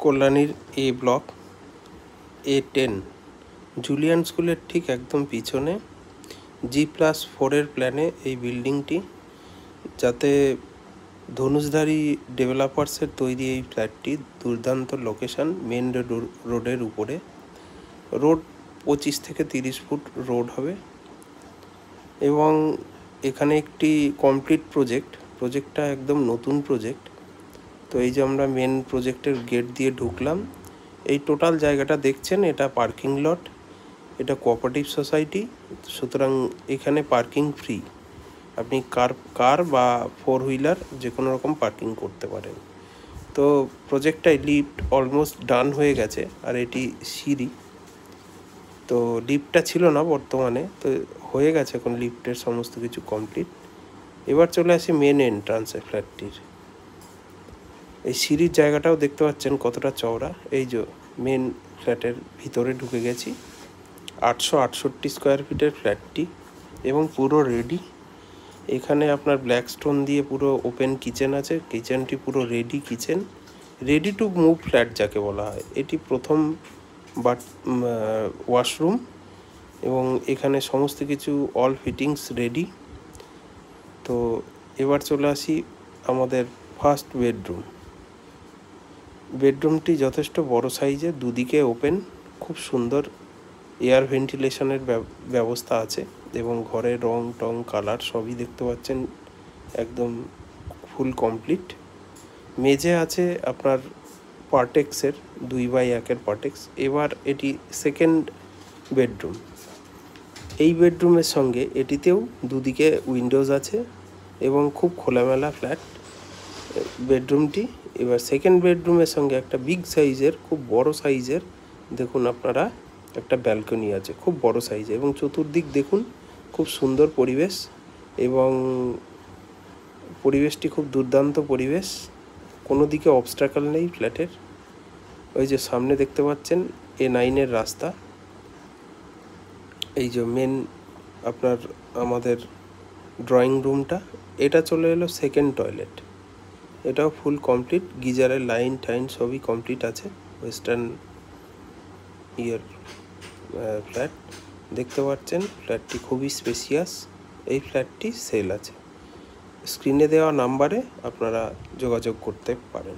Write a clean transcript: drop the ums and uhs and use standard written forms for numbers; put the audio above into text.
কল্যাণীর এ block A10 Julian স্কুলের ঠিক একদম পিছনে G+4 প্ল্যানে এই বিল্ডিংটি, যাতে ধনুষধারী ডেভেলপার্সের তৈরি এই ফ্ল্যাটটি দুর্দান্ত লোকেশন, মেন রোডের উপরে। রোড 25 থেকে 30 ফুট রোড হবে এবং এখানে একটি কমপ্লিট প্রজেক্টটা একদম নতুন প্রজেক্ট। তো এই যে আমরা মেন প্রজেক্টের গেট দিয়ে ঢুকলাম, এই টোটাল জায়গাটা দেখছেন, এটা পার্কিং লট, এটা কোঅপারেটিভ সোসাইটি, সুতরাং এখানে পার্কিং ফ্রি। আপনি কার বা 4 হুইলার যে কোনো রকম পার্কিং করতে পারেন। তো প্রজেক্টটায় লিফট অলমোস্ট ডান হয়ে গেছে, আর এটি সিঁড়ি। তো লিফটটা ছিল না বর্তমানে, তো হয়ে গেছে এখন লিফটের সমস্ত কিছু কমপ্লিট। এবার চলে আসি মেন এন্ট্রান্সে ফ্ল্যাটটির। এই সিঁড়ির জায়গাটাও দেখতে পাচ্ছেন কতটা চওড়া। এই যে মেন ফ্ল্যাটের ভিতরে ঢুকে গেছি। 868 স্কোয়ার ফিটের ফ্ল্যাটটি এবং পুরো রেডি। এখানে আপনার ব্ল্যাক স্টোন দিয়ে পুরো ওপেন কিচেন আছে। কিচেনটি পুরো ready kitchen, ready to move flat যাকে বলা হয়। এটি প্রথম ওয়াশরুম এবং এখানে সমস্ত কিছু অল ফিটিংস রেডি। তো এবার চলে আসি আমাদের ফার্স্ট বেডরুমটি যথেষ্ট বড় সাইজের, দুদিকে ওপেন, খুব সুন্দর এয়ার ভেন্টিলেশনের ব্যবস্থা আছে এবং ঘরের রং টং কালার সবই দেখতে পাচ্ছেন একদম ফুল কমপ্লিট। মেঝে আছে আপনার পার্টেক্সের 2x1 পার্টেক্স। এবার এটি সেকেন্ড বেডরুম। এই বেডরুমের সঙ্গে এটিতেও দুদিকে উইন্ডোজ আছে এবং খুব খোলামেলা ফ্ল্যাট বেডরুমটি। এবার সেকেন্ড বেডরুমের সঙ্গে একটা বিগ সাইজের, খুব বড় সাইজের, দেখুন আপনারা, একটা ব্যালকনি আছে খুব বড় সাইজে এবং চতুর্দিক দেখুন খুব সুন্দর পরিবেশ এবং পরিবেশটি খুব দুর্দান্ত পরিবেশ, কোনো দিকে অবস্ট্রাকল নেই ফ্ল্যাটের। ওই যে সামনে দেখতে পাচ্ছেন A9 রাস্তা। এই যে মেন আপনার আমাদের ড্রয়িং রুমটা, এটা চলে এলো সেকেন্ড টয়লেট। এটাও ফুল কমপ্লিট, গিজারের লাইন টাইন সবই কমপ্লিট আছে। ওয়েস্টার্ন ফ্ল্যাট দেখতে পাচ্ছেন। ফ্ল্যাটটি খুবই স্পেসিয়াস। এই ফ্ল্যাটটি সেল আছে। স্ক্রিনে দেওয়া নাম্বারে আপনারা যোগাযোগ করতে পারেন।